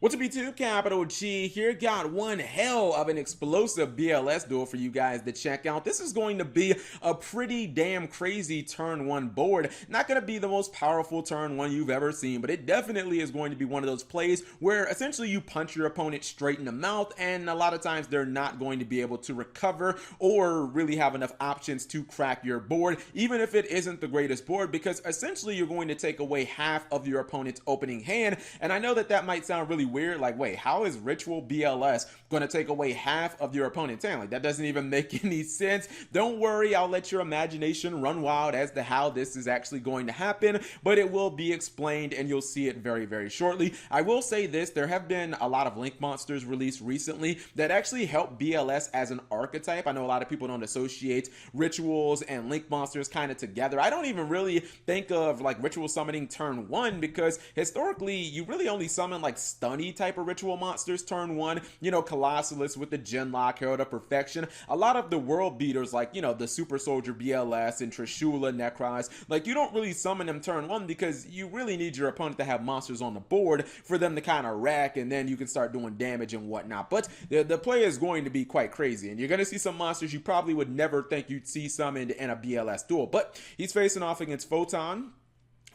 What's up YouTube, Capital G here. Got one hell of an explosive BLS duel for you guys to check out. This is going to be a pretty damn crazy turn one board. Not going to be the most powerful turn one you've ever seen, but it definitely is going to be one of those plays where essentially you punch your opponent straight in the mouth, and a lot of times they're not going to be able to recover or really have enough options to crack your board, even if it isn't the greatest board, because essentially you're going to take away half of your opponent's opening hand. And I know that that might sound really weird, like, wait, how is Ritual BLS going to take away half of your opponent's hand? Like, that doesn't even make any sense. Don't worry, I'll let your imagination run wild as to how this is actually going to happen, but it will be explained and you'll see it very, very shortly. I will say this, there have been a lot of Link monsters released recently that actually help BLS as an archetype. I know a lot of people don't associate rituals and Link monsters kind of together. I don't even really think of like ritual summoning turn one, because historically you really only summon like stunny type of ritual monsters turn one, you know, Colossalus with the Genlock, Herald of Perfection. A lot of the world beaters, like, you know, the Super Soldier BLS and Trishula, Necros, like, you don't really summon them turn one because you really need your opponent to have monsters on the board for them to kind of rack, and then you can start doing damage and whatnot. But the play is going to be quite crazy, and you're going to see some monsters you probably would never think you'd see summoned in a BLS duel. But he's facing off against Photon,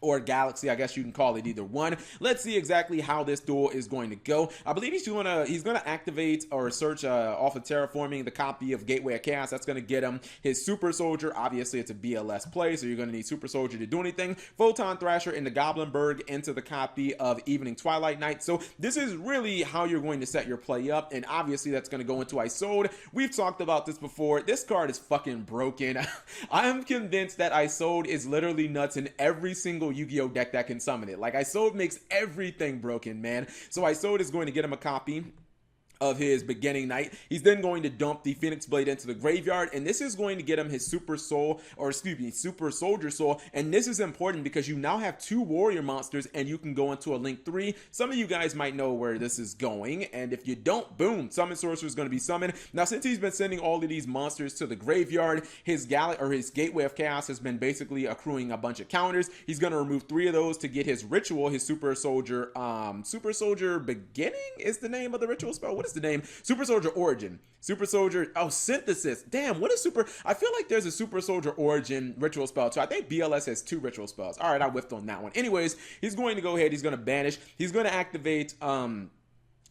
or Galaxy, I guess you can call it either one. Let's see exactly how this duel is going to go. I believe he's gonna activate or search off of Terraforming the copy of Gateway of Chaos. That's gonna get him his Super Soldier. Obviously, it's a BLS play, so you're gonna need Super Soldier to do anything. Photon Thrasher into Goblinberg into the copy of Evening Twilight Night. So this is really how you're going to set your play up, and obviously that's gonna go into Isolde. We've talked about this before. This card is fucking broken. I'm convinced that Isolde is literally nuts in every single Yu-Gi-Oh deck that can summon it. Like, Isolde makes everything broken, man. So Isolde is going to get him a copy of his Beginning Night. He's then going to dump the Phoenix Blade into the graveyard, and this is going to get him his Super Soul, or excuse me, Super Soldier Soul. And this is important because you now have two warrior monsters and you can go into a Link 3. Some of you guys might know where this is going, and if you don't, boom, Summon Sorcerer is going to be summoned. Now, since he's been sending all of these monsters to the graveyard, his Gateway of Chaos has been basically accruing a bunch of counters. He's going to remove 3 of those to get his ritual, his Super Soldier Beginning is the name of the ritual spell. What is the name? Super Soldier Origin. Super Soldier, oh, Synthesis. Damn, what is Super? I feel like there's a Super Soldier Origin ritual spell too. I think BLS has 2 ritual spells. All right, I whiffed on that one. Anyways, he's going to go ahead, he's going to banish. He's going to activate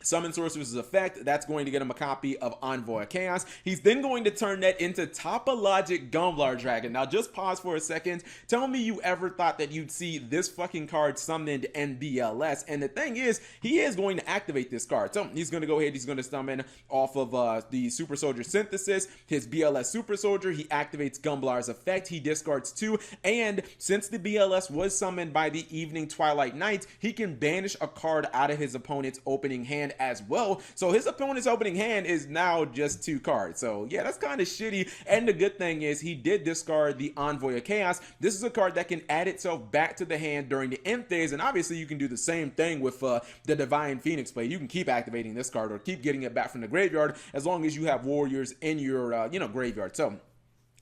Summon Sorcerer's effect. That's going to get him a copy of Envoy of Chaos. He's then going to turn that into Topologic Gumblar Dragon. Now, just pause for a second. Tell me you ever thought that you'd see this fucking card summoned in BLS. And the thing is, he is going to activate this card. So he's going to go ahead, he's going to summon off of the Super Soldier Synthesis, his BLS Super Soldier. He activates Gumblar's effect. He discards 2. And since the BLS was summoned by the Evening Twilight Night, he can banish a card out of his opponent's opening hand as well. So his opponent's opening hand is now just 2 cards. So yeah, that's kind of shitty. And the good thing is he did discard the Envoy of Chaos. This is a card that can add itself back to the hand during the end phase, and obviously you can do the same thing with the Divine Phoenix Blade. You can keep activating this card or keep getting it back from the graveyard as long as you have warriors in your graveyard. So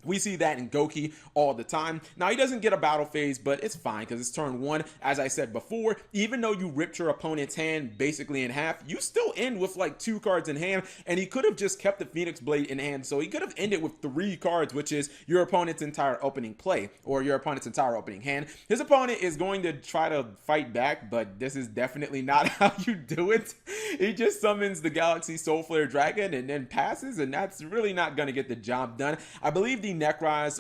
we see that in Goki all the time. Now, he doesn't get a battle phase, but it's fine because it's turn 1. As I said before, even though you ripped your opponent's hand basically in half, you still end with like 2 cards in hand, and he could have just kept the Phoenix Blade in hand. So he could have ended with 3 cards, which is your opponent's entire opening play, or your opponent's entire opening hand. His opponent is going to try to fight back, but this is definitely not how you do it. He just summons the Galaxy Soul Flare Dragon and then passes, and that's really not going to get the job done. I believe the Necros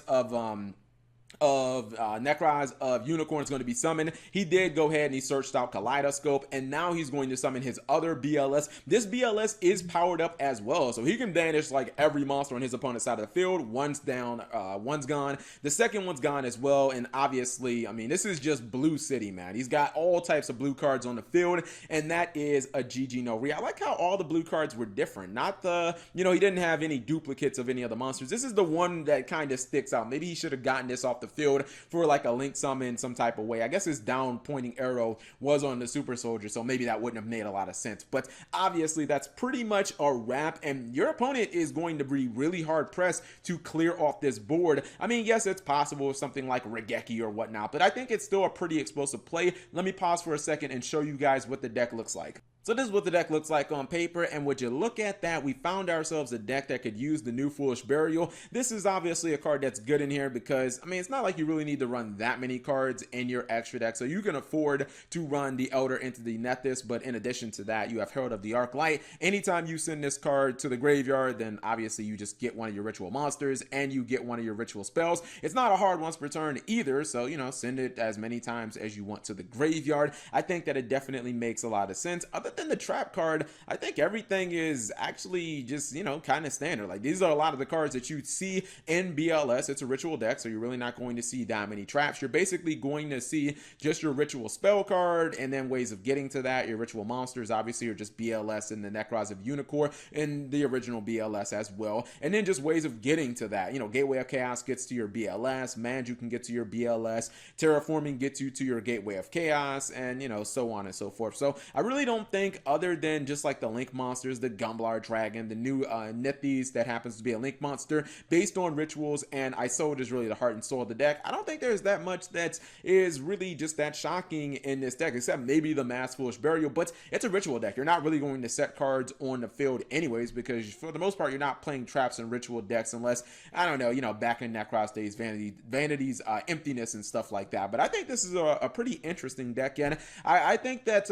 of Unicorn is going to be summoned. He did go ahead and he searched out Kaleidoscope, and now he's going to summon his other BLS. This BLS is powered up as well, so he can banish like every monster on his opponent's side of the field. One's down, one's gone. The second one's gone as well, and obviously, I mean, this is just Blue City, man. He's got all types of blue cards on the field, and that is a GG no re. I like how all the blue cards were different. Not the, he didn't have any duplicates of any of the monsters. This is the one that kind of sticks out. Maybe he should have gotten this off the field for like a Link summon some type of way. I guess his down pointing arrow was on the Super Soldier, so maybe that wouldn't have made a lot of sense. But obviously that's pretty much a wrap, and your opponent is going to be really hard pressed to clear off this board. I mean, yes, it's possible with something like Regeki or whatnot, but I think it's still a pretty explosive play. Let me pause for a second and show you guys what the deck looks like. So this is what the deck looks like on paper, and would you look at that, we found ourselves a deck that could use the new Foolish Burial. This is obviously a card that's good in here because, I mean, it's not like you really need to run that many cards in your extra deck, so you can afford to run the Elder Entity Nethys, but in addition to that, you have Herald of the Arclight. Anytime you send this card to the graveyard, then obviously you just get one of your ritual monsters, and you get one of your ritual spells. It's not a hard once per turn either, so, you know, send it as many times as you want to the graveyard. I think that it definitely makes a lot of sense. Other than the trap card, I think everything is actually just, you know, kind of standard. Like, these are a lot of the cards that you see in BLS. It's a ritual deck, so you're really not going to see that many traps. You're basically going to see just your ritual spell card, and then ways of getting to that. Your ritual monsters obviously are just BLS and the Necros of Unicorn in the original BLS as well, and then just ways of getting to that. You know, Gateway of Chaos gets to your BLS, Manju can get to your BLS, Terraforming gets you to your Gateway of Chaos, and, you know, so on and so forth. So I really don't think, other than just like the Link monsters, the Gumblar Dragon, the new Nithis that happens to be a Link monster based on rituals, and Isolde is really the heart and soul of the deck, I don't think there's that much that is really just that shocking in this deck, except maybe the Mass Foolish Burial. But it's a ritual deck. You're not really going to set cards on the field anyways, because for the most part you're not playing traps in ritual decks unless, I don't know, you know, back in Necros days, Vanity's Emptiness and stuff like that. But I think this is a pretty interesting deck, and I think that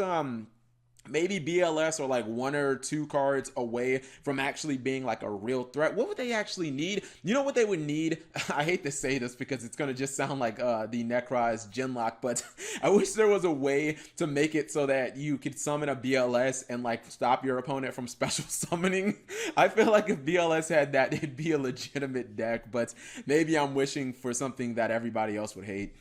maybe BLS are like 1 or 2 cards away from actually being like a real threat. What would they actually need? You know what they would need? I hate to say this because it's going to just sound like the Necros Genlock, but I wish there was a way to make it so that you could summon a BLS and like stop your opponent from special summoning. I feel like if BLS had that, it'd be a legitimate deck, but maybe I'm wishing for something that everybody else would hate.